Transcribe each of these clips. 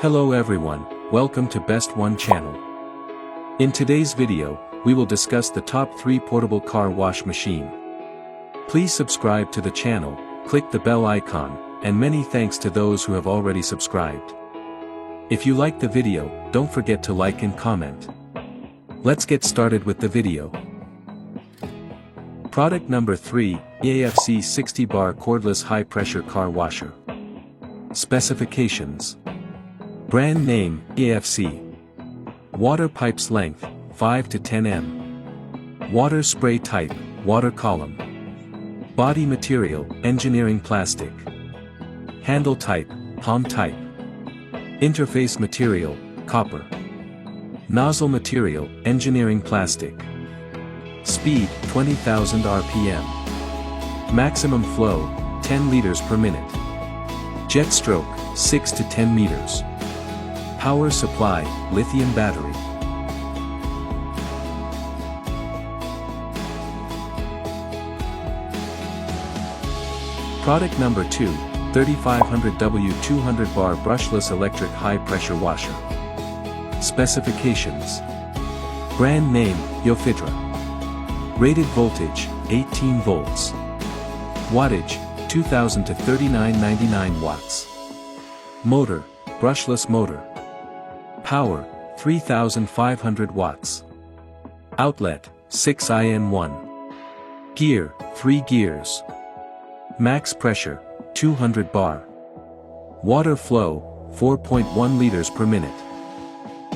Hello everyone, welcome to Best One channel. In today's video, we will discuss the top 3 portable car wash machine. Please subscribe to the channel, click the bell icon, and many thanks to those who have already subscribed. If you like the video, don't forget to like and comment. Let's get started with the video. Product number 3, EAFC 60 bar cordless high pressure car washer. Specifications. Brand name, EAFC. Water pipes length, 5 to 10 m. Water spray type, water column. Body material, engineering plastic. Handle type, palm type. Interface material, copper. Nozzle material, engineering plastic. Speed, 20,000 RPM. Maximum flow, 10 liters per minute. Jet stroke, 6 to 10 meters. Power supply, lithium battery. Product number 2, 3500W 200 bar brushless electric high pressure washer. Specifications. Brand name, Yofidra. Rated voltage, 18 volts. Wattage, 2000 to 3999 watts. Motor, brushless motor. Power, 3500 watts. Outlet, 6in1. Gear, 3 gears. Max pressure, 200 bar. Water flow, 4.1 liters per minute.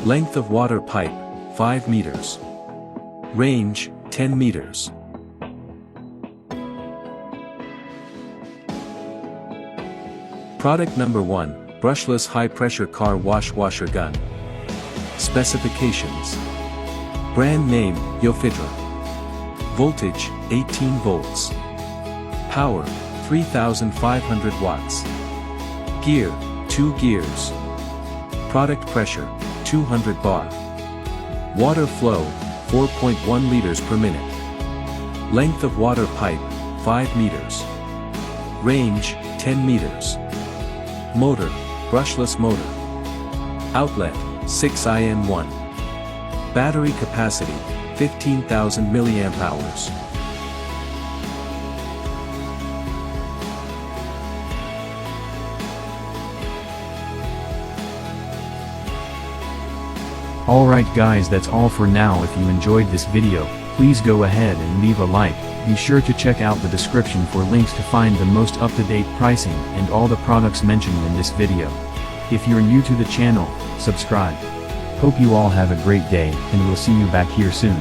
Length of water pipe, 5 meters. Range, 10 meters. Product number 1, brushless high pressure car wash washer gun. Specifications. Brand name, Yofidra. Voltage, 18 volts. Power, 3500 watts. Gear, 2 gears. Product pressure, 200 bar. Water flow, 4.1 liters per minute. Length of water pipe, 5 meters. Range, 10 meters. Motor, brushless motor. Outlet, 6in1. Battery capacity, 15,000 milliamp hours. Alright guys, that's all for now. If you enjoyed this video, please go ahead and leave a like. Be sure to check out the description for links to find the most up-to-date pricing and all the products mentioned in this video. If you're new to the channel, subscribe. Hope you all have a great day, and we'll see you back here soon.